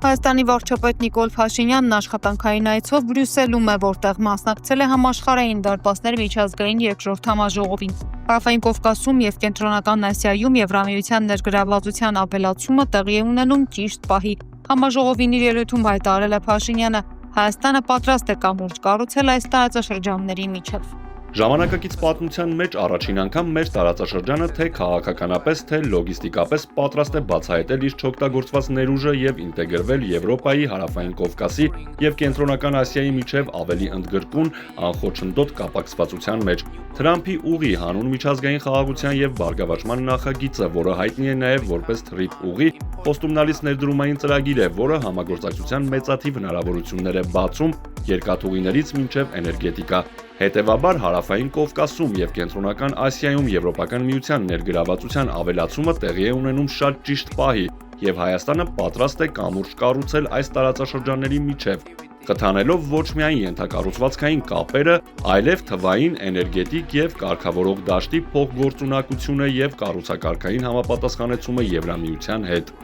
Հայաստանի վարչապետ Նիկոլ Փաշինյանն աշխատանքային այցով Բրյուսելում է, որտեղ մասնակցել է համաշխարհային դարպասներ միջազգային երկրորդ համաժողովին։ Հարավային Կովկասում եւ Կենտրոնական Ասիայում Եվրամիության ներգրավվածության ապելացումը տեղի է ունենում ճիշտ պահի։ Համաժողովին իր ելույթում հայտարարել է Փաշինյանը, Հայաստանը պատրաստ է կամուրջ կառուցել այս տարածաշրջանների միջև։ Ժամանակակից պատմության մեջ առաջին անգամ մեր տարածաշրջանը թե քաղաքականապես, թե լոգիստիկապես պատրաստ է բացահայտել իր չօգտագործված ներուժը եւ ինտեգրվել Եվրոպայի, Հարավային Կովկասի եւ Կենտրոնական Ասիայի միջև ավելի ընդգրկուն, անխոչնդոտ կապակցվածության մեջ։ Թրամփի ուղի հանուն միջազգային խաղաղության եւ բարգավաճման նախագիծը, որը հայտնի է նաեւ որպես TRIP ուղի, խոստումնալից ներդրումային ծրագիր է, որը համագործակցության մեծաթիվ հնարավորություններ է բացում երկաթուղիներից մինչև էներգետիկա։ Հետևաբար Հարավային Կովկասում եւ Կենտրոնական Ասիայում Եվրոպական միության ներգրավվածության ավելացումը տեղի է ունենում շատ ճիշտ պահի, եւ Հայաստանը պատրաստ է կամուրջ կառուցել այս տարածաշրջանների միջև, խթանելով ոչ միայն ենթակառուցվածքային կապերը, այլև թվային, էներգետիկ եւ կարգավորող դաշտի փոխգործունակությունը եւ կառուցակարգային համապատասխանեցումը Եվրամիության հետ։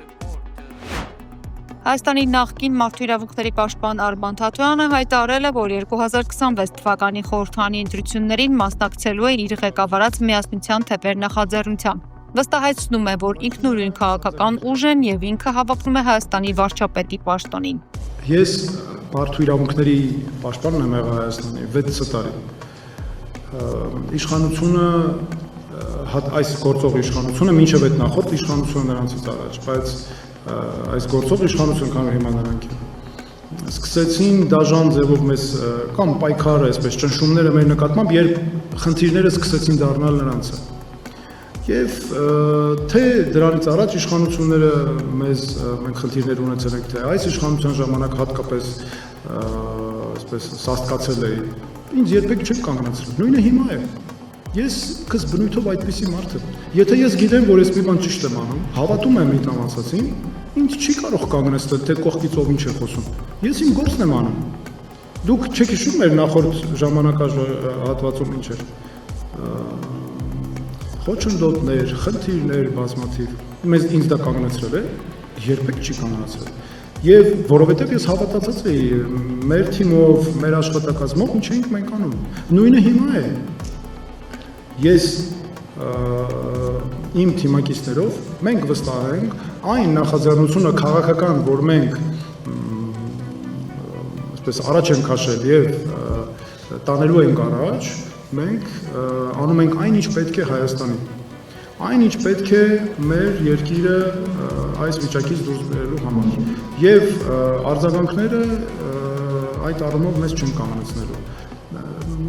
Հայաստանի նախկին մարդու իրավունքների պաշտպան Արման Թաթոյանը հայտարարել է, որ 2026 թվականի խորհրդարանի ընտրություններին մասնակցելու է իր ղեկավարած Միասնության թեպեր նախաձեռնությամբ։ Վստահեցնում է, որ ինքնուրույն քաղաքական ուժ են եւ ինքը հավակնում է Հայաստանի վարչապետի պաշտոնին։ Ես մարդու իրավունքների պաշտպանն եմ եղել Հայաստանի 6 տարի։ Իշխանությունը այս գործող իշխանությունը մինչև այդ նախորդ իշխանությունը նրանցից առաջ, բայց այս գործող իշխանություն կան հիմա նրանք սկսեցին դաժան ձևով մեզ կամ պայքարը, այսպես ճնշումները մեր նկատմամբ, երբ խնդիրները սկսեցին դառնալ նրանց։ Եվ թե դրանից առաջ իշխանությունները մենք խնդիրներ ունեցել ենք, թե այս իշխանության ժամանակ հատկապես այսպես սաստկացել է, ինձ երբեք չեմ կանգնացրել, նույնը հիմա է։ Ես քս բնույթով այդպիսի մարդ եմ։ Եթե ես գիտեմ, որ ես մի բան ճիշտ եմ անում, հավատում եմ իմ տամացածին, ինձ չի կարող կանգնեցնել, թե կողքից ով ինչ է խոսում։ Ես իմ գործն եմ անում։ Դուք չեք հիշում մեր նախորդ ժամանակահատվածում ինչ էր։ Խոչընդոտներ, խնդիրներ բազմաթիվ։ Ինձ դա կանգնեցրել է, երբեք չի կանգնացրել։ Եվ որովհետև ես հավատացած էի մեր թիմով, մեր աշխատակազմով ինչ ենք մենք անում։ Նույնը հիմա է։ Ես իմ թիմակիցներով մենք վստահ ենք այն նախաձեռնությունը քաղաքական, որ մենք այսպես առաջ ենք քաշել եւ տանելու ենք առաջ, մենք անում ենք այն, ինչ պետք է Հայաստանին։ Այն, ինչ պետք է մեր երկիրը այս վիճակից դուրս բերելու համար։ Եվ արձագանքները այդ առումով մեզ չեն կանգնեցնելու։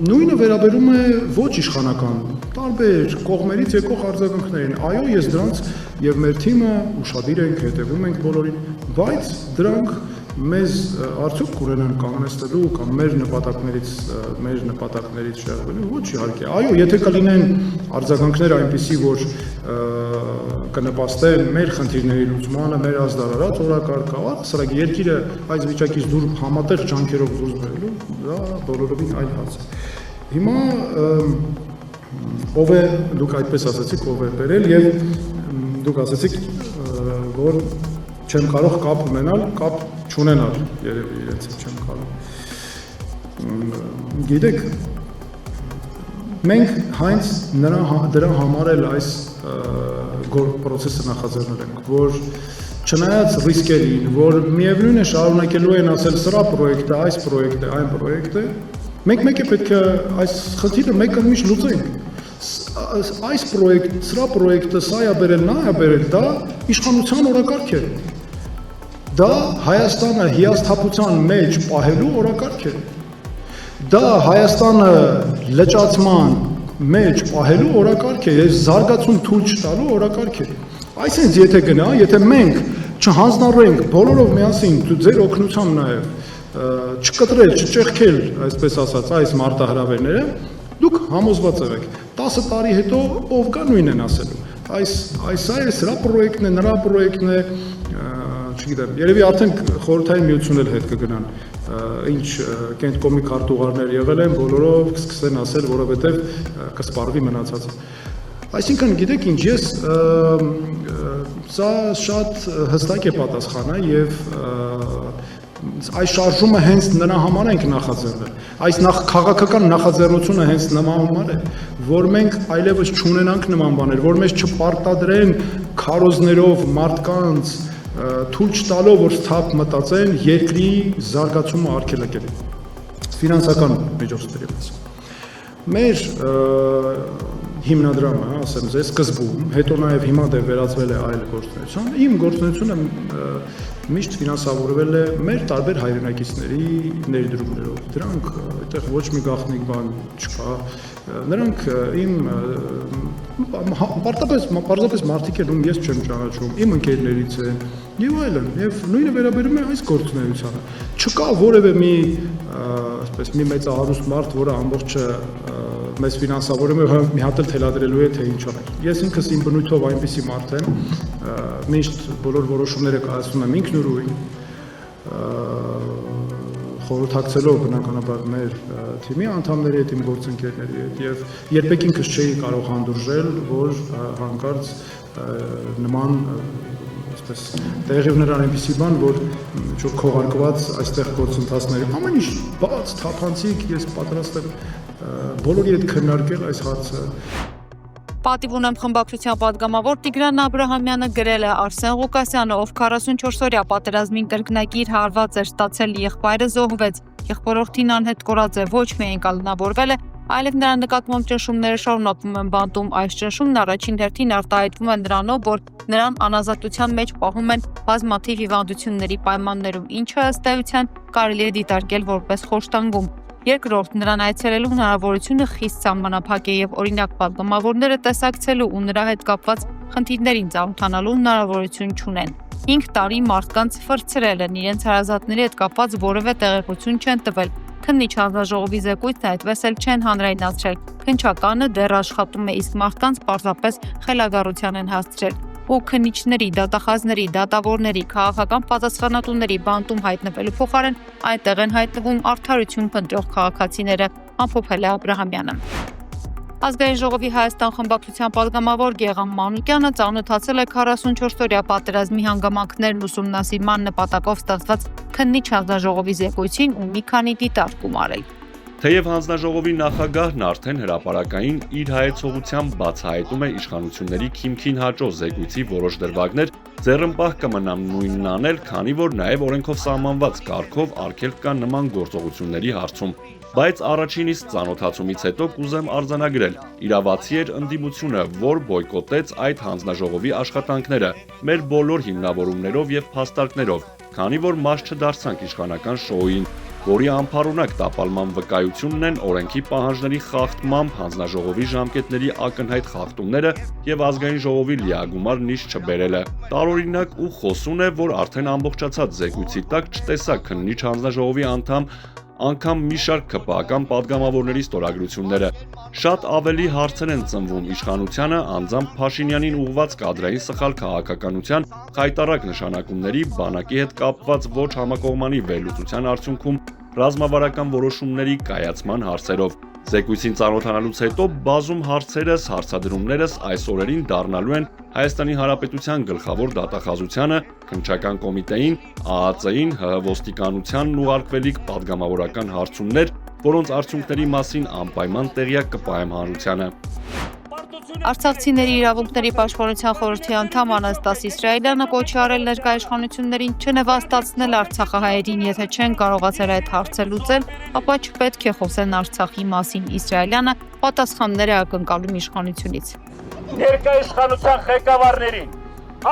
Նույնը վերաբերում է ոչ իշխանական, տարբեր կողմերից եկող արձագանքներին։ Այո, ես դրանց եւ մեր թիմը ուշադիր ենք, հետևում ենք բոլորին, բայց դրանք մեզ արդյոք կուրենան կանգնեցնելու կամ մեր նպատակներից շեղվելու, ոչ իհարկե։ Այո, եթե կլինեն արձագանքներ այնպիսի, որ կնպաստեն մեր խնդիրների լուծմանը, մեր ազդարարած օրակարգը, սրանք երկիրը այս վիճակից դուր համատեղ ջանքերով դուրս բերելու, դա բոլորովին այլ հարց է։ Հիմա ով է, դուք այդպես ասացիք, ով է բերել եւ դուք ասացիք, որ չեմ կարող կապ ունենալ, կապ չունենալ, երևի իրենց չեմ կարող։ Գիտեք, մենք հենց դրա համար էլ այս պրոցեսը նախաձեռնել ենք, որ չնայած ռիսկերին, որ միևնույն է շարունակելու են ասել սրա պրոյեկտը, այս պրոյեկտը, այն պրոյեկտը, մենք մեկ է պետք է այս խնդիրը մեկը միշտ լուծենք։ Այս պրոյեկտ, սրա պրոյեկտը, սա է բերել, նա է բերել, դա իշխանության օրակարգ է։ Դա Հայաստանը հիասթափության մեջ պահելու օրակարգ է։ Դա Հայաստանը լճացման մեջ պահելու օրակարգ է, զարգացում թույլ չտալու օրակարգ է։ Այսինքն, եթե գնա, եթե մենք չհանձնառենք բոլորով միասին ձեր օգնությամբ նաև չկտրել, չճեղքել, այսպես ասած, այս մարտահրավերները, դուք համոզված եղեք, 10 տարի հետո ով կա նույնն են ասելու։ Այս է, սրա պրոյեկտն է, նրա պրոյեկտն է, չգիտեմ, երևի արդեն խորհրդային միությունն էլ հետ կգնան, ինչ կենտկոմի քարտուղարներ եղել են, բոլորով կսկսեն ասել, որովհետև կսպառվի մնացածը։ Այսինքն, գիտեք ինչ, ես սա շատ հստակ է պատասխանը եւ այս շարժումը հենց նրա համար ենք նախաձեռնել։ Այս քաղաքական նախաձեռնությունը հենց նման համար է, որ մենք այլևս չունենանք նման բաներ, որ մեզ չպարտադրեն քարոզներով մարդկանց թույլ չտալով, որ սթափ մտածեն երկրի զարգացումը արգելակերպ ֆինանսական միջոցներով։ Մեր հիմնադրամը, ասեմ ձեզ, սկզբում, հետո նաև հիմա դե վերածվել է այլ գործունեության, իմ գործունեությունը միշտ ֆինանսավորվել է մեր տարբեր հայրենակիցների ներդրումներով։ Դրանք այդտեղ ոչ մի գաղտնիք բան չկա։ Նրանք իմ պարզապես մարդիկ են, ում ես չեմ ճանաչում, իմ ընկերներից են եւ այլն, եւ նույնը վերաբերում է այս գործունեությանը։ Չկա որևէ մի, ասես, մի մեծահարուստ մարդ, որը ամբողջը մեզ ֆինանսավորում է, մի հատ էլ թելադրելու է, թե ինչ անել։ Ես ինքս իմ բնույթով այնպիսի մարդ եմ, միշտ բոլոր որոշումները կայացնում եմ ինքնուրույն, խորհրդակցելով բնականաբար մեր թիմի անդամների հետ, իմ գործընկերների հետ, եւ երբեք ինքս չէի կարող հանդուրժել, որ հանկարծ նման այսպես տեղի ուներ այնպիսի բան, որ ինչ-որ քողարկված այստեղ գործընթացների ամեն ինչ բաց, թափանցիկ, ես պատրաստ եմ բոլորի հետ քննարկել այս հարցը։ Պատիվ ունեմ խմբակցության падգամավոր Տիգրան Աբրահամյանը գրել է Արսեն Ղուկասյանը, ով 44-օրյա պատերազմին կրկնակիր հարված էր ստացել, եղբայրը զոհվեց, եղբորորդին անհետ կորած է, ոչ միայն կալանավորվել է, այլև նրա նկատմամբ ճնշումները շարունակվում են բանտում։ Այս ճնշումն առաջին հերթին արտահայտվում է նրանով, որ նրան անազատության մեջ պահում են բազմաթիվ հիվանդությունների պայմաններում, ինչը ըստ էության կարելի է դիտարկել որպես խոշտանգում։ Երկրորդ, նրան այցելելու հնարավորությունը խիստ սահմանափակ է եւ օրինակ падգամավորները տեսակցելու ու նրա հետ կապված խնդիրներին ծանոթանալու հնարավորություն չունեն։ 5 տարի մարդկանց ֆրցրել են, իրենց հարազատների հետ կապված որևէ տեղեկություն չեն տվել։ Քննիչ հանձնաժողովի զեկույցն այդպես էլ չեն հանրայնացրել։ Քննչականը դեռ աշխատում է, իսկ մարդկանց պարզապես խելագարության են հասցրել։ Ու քննիչների, դատախազների, դատավորների, քաղաքական պատասխանատուների բանտում հայտնվելու փոխարեն այդտեղ են հայտնվում արդարություն փնտրող քաղաքացիները, ամփոփել է Աբրահամյանը։ Ազգային ժողովի Հայաստան խմբակցության падգամավոր Գեգամ Մանուկյանը ծանոթացել է 44-օրյա պատերազմի հանգամանքներն ուսումնասիրման նպատակով ստեղծված քննիչ հանձնաժողովի զեկույցին ու մի քանի դիտարկում արել։ Թեև հանձնաժողովի նախագահն արդեն հրապարակային իր հայեցողությամբ բացահայտում է իշխանությունների քիմքին հաճող զեկույցի որոշ դրվագներ, ձեռնպահ կմնամ նույնն անել, քանի որ նաև օրենքով սահմանված կարգով արգելք կա նման գործողությունների հարցում։ Բայց առաջին իսկ ծանոթացումից հետո կուզեմ արձանագրել. իրավացի էր ընդդիմությունը, որ բոյկոտեց այդ հանձնաժողովի աշխատանքները, մեր բոլոր հիմնավորումներով եւ փաստարկներով, քանի որ մաս չդարձանք իշխանական շոուին, որի անփառունակ տապալման վկայությունն են օրենքի պահանջների խախտմամբ հանձնաժողովի ժամկետների ակնհայտ խախտումները եւ ազգային ժողովի լիագումար նիստ չբերելը։ Տարօրինակ ու խոսուն է, որ արդեն ամբողջացած զեկույցի տակ չտեսա քննիչ հանձնաժողովի անգամ մի շարք ԿՊԱ-ական падգամավորների ստորագրությունները։ Շատ ավելի հարցեր են ծնվում իշխանությանը անձամբ Փաշինյանին ուղղված կադրային սխալ քաղաքականության խայտառակ նշանակումների բանակի հետ կապված ոչ համակողմանի վերլուծության արդյունքում ռազմավարական որոշումների կայացման հարցերով։ Զեկույցին ծանոթանալուց հետո բազում հարցերս, հարցադրումներս այս օրերին դառնալու են Հայաստանի Հանրապետության գլխավոր դատախազությանը, քննչական կոմիտեին, ԱԱԾ-ին, ՀՀ ոստիկանությանն ուղարկվելիք падգամավորական հարցումներ, որոնց արդյունքների մասին անպայման տեղյակ կպահեմ հանրությանը։ Արցախցիների իրավունքների պաշտպանության խորհրդի անդամ Անաստաս Իսրայելյանը կոչ է արել ներկայաշխանություններին չնվաստացնել արցախահայերին, եթե չեն կարողացել այդ հարցը լուծել, ապա չպետք է խոսեն Արցախի մասին։ Իսրայելյանը պատասխաններ է ակնկալում իշխանությունից։ Ներկայաշխանության ղեկավարներին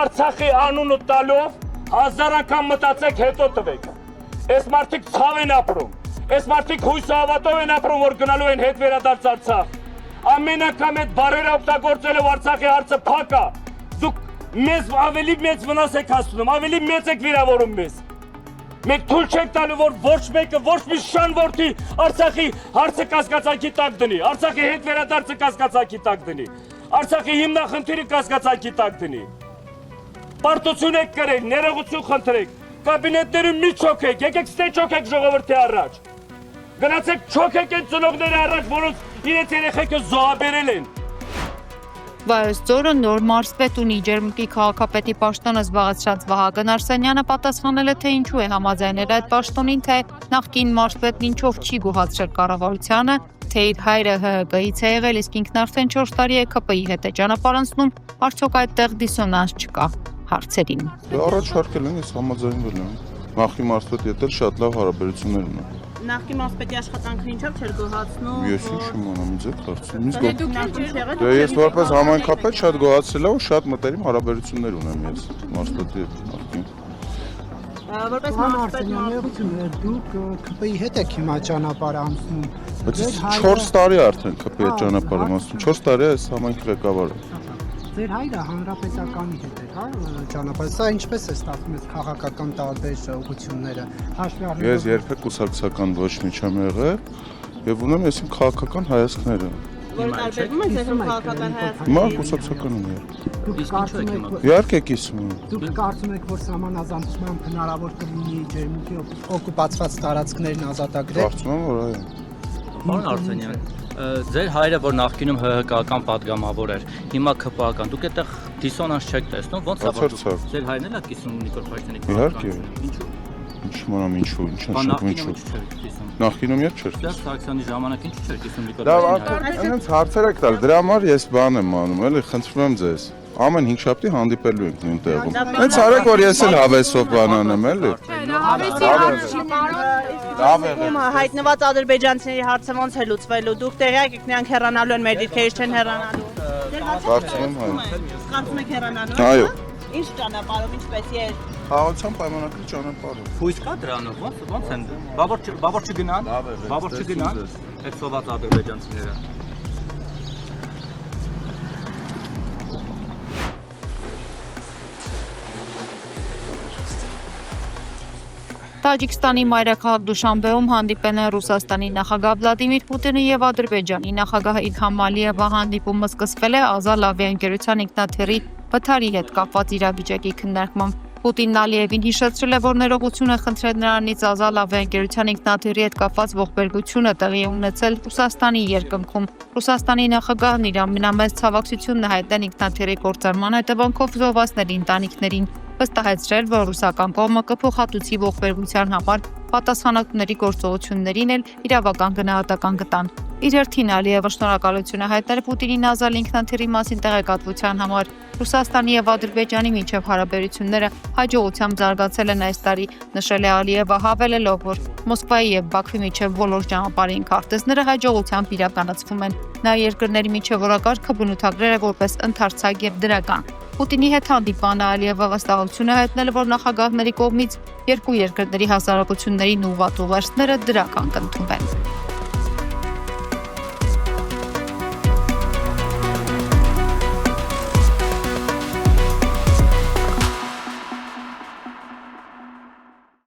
Արցախի անունը տալով 1000 անգամ մտածեք, հետո տվեք։ Այս մարդիկ ցավ են ապրում, այս մարդիկ հույսը հավատով են ապրում, որ գնալու են հետ վերադարձ Արցախ։ Ամեն անգամ այդ բարերը օգտագործելով Արցախի հարցը փակ է։ Դուք մեզ ավելի մեծ վնաս եք հասցնում, ավելի մեծ եք վիրավորում մեզ։ Մենք թույլ չենք տալու, որ ոչ մեկը, ոչ մի շան որդի Արցախի հարցը կասկածանքի տակ դնի, Արցախի հետ վերադարձը կասկածանքի տակ դնի, Արցախի հիմնախնդիրը կասկածանքի տակ դնի։ Պարտություն եք կրեք, ներողություն խնդրեք, կաբինետներում մի չոքեք, եկեք ստե չոքեք ժողովրդի առաջ։ Գնացեք չոքեք այդ ծնողները առաջ, որոնց իրենց երեխեքը զոհաբերել են։ Վայոց ձորը նոր մարզպետ ունի Ջերմուկի քաղաքապետի պաշտոնը զբաղեցրած Վահագն Արսենյանը պատասխանել է, թե ինչու է համաձայնել այդ պաշտոնին, թե նախկին մարզպետն ինչով չի գոհացրել կառավարությանը, թե իր հայրը ՀՀԿ-ից է եղել, իսկ ինքն արդեն 4 տարի է ԿՊ-ի հետ է ճանապարհ անցնում, արդյոք այդտեղ դիսոնանս չկա հարցերին։ Առաջարկել են, ես համաձայնվել եմ։ Նախի մարզպետի հետ էլ շատ լավ հարաբերություններ ունեն։ Նախկին մարզպետի աշխատանքը ինչով չէր գոհացնում։ Ես ինչ իմանամ, ինձ այդ հարցում։ Դե Դե ես որպես համայնքապետ շատ գոհացել եմ ու շատ մտերիմ հարաբերություններ ունեմ ես մարզպետի հետ նախկին։ Որպես մարզպետ դուք ԿՊ-ի հետ եք հիմա ճանապարհ անցնում։ Բայց 4 տարի արդեն ԿՊ-ի հետ ճանապարհ եմ անցնում։ 4 տարի է այս համայնքի ղեկավարը։ Ձեր հայրը հանրապետականի հետ է, հա, ճանապարհ։ Սա ինչպես է ստացվում այս քաղաքական տարբեր ուղղությունները։ Ես երբեք կուսակցական ոչ մի չեմ եղել եւ ունեմ ես իմ քաղաքական հայացքները։ որ տարբերվում է ձեր քաղաքական հայացքը։ Հիմա կուսակցական եմ եղել։ Դուք կարծում եք, Իհարկե կիսում եմ։ դուք կարծում եք, որ սահմանազատմամբ հնարավոր կլինի Ջերմուկի օկուպացված տարածքներն ազատագրել։ Կարծում եմ, որ այո։ Պարոն Արսենյան, ձեր հայրը, որ նախկինում ՀՀԿ-ական падգամավոր էր, հիմա ԿՊ-ական, դուք այդտեղ դիսոնանս չեք տեսնում, ոնց է որ ձեր հայրն էլ է կիսում Նիկոլ Փաշինյանի Իհարկե։ Ինչու՞։ Ինչ իմանամ ինչու, ինչ նշանակում ինչու։ Նախկինում Նախկինում երբ ինչ չէր կիսում։ չէր։ Սերժ Սարգսյանի ժամանակ ինչ չէր կիսում Նիկոլ Դա Փաշինյանը։ այնց հարցեր եք տալ, դրա համար ես բան եմ անում, էլի, խնդրում եմ ձեզ։ Ամեն 5 շաբթի հանդիպելու ենք նույն տեղում։ Հենց արեք, որ ես էլ հավեսով բան անեմ, էլի։ Հայտնված ադրբեջանցիների հարցը ոնց է լուծվելու։ Դուք տեղյակ եք, նրանք հեռանալու են, մեր դիրքերից չեն հեռանալու։ Կարծում եմ, այո։ Կարծում եք հեռանալու։ Այո։ Ինչ ճանապարհով, ինչպես է։ Խաղաղության պայմանագրի ճանապարհով։ Հույս կա դրանով, ոնց են։ Բաբոր չգնան։ Բաբոր չգնան։ Այդ սոված ադրբեջանցիները։ Տաջիկստանի մայրաքաղաք Դուշանբեում հանդիպեն են Ռուսաստանի նախագահ Վլադիմիր Պուտինը եւ Ադրբեջանի նախագահ Իլհամ Ալիևը։ Հանդիպումը սկսվել է Ազալ ավիաընկերության ինքնաթիռի վթարի հետ կապված իրավիճակի քննարկմամբ։ Պուտինն Ալիևին հիշեցրել է, որ ներողություն է խնդրել նրանից Ազալ ավիաընկերության ինքնաթիռի հետ կապված ողբերգությունը տեղի ունեցել Ռուսաստանի երկնքում։ Ռուսաստանի նախագահն իր ամենամեծ ցավակցությունն է հայտնել ինքնաթիռի կործանման հետևանքով զոհվածների ընտանիքներին, վստահեցրել, որ ռուսական կողմը կփոխհատուցի ողբերգության համար պատասխանատուների գործողություններին էլ իրավական գնահատական կտան։ Իր հերթին Ալիևը շնորհակալություն է հայտնել Պուտինին Ազալ ինքնաթիռի մասին տեղեկատվության համար։ Ռուսաստանի եւ Ադրբեջանի միջև հարաբերությունները հաջողությամբ զարգացել են այս տարի, նշել է Ալիևը, հավելելով, որ Մոսկվայի եւ Բաքվի միջև բոլոր ճանապարհային քարտեզները հաջողությամբ իրականացվում են։ Նա երկրների միջև օրակարգը բնութագրել է որպես ընդարձակ եւ դրական։ Պուտինի հետ հանդիպանը Ալիևը վստահություն է հայտնել, որ նախագահների կողմից երկու երկրների հասարակություններին ուղղված ուղերձները դրական կընդունվեն։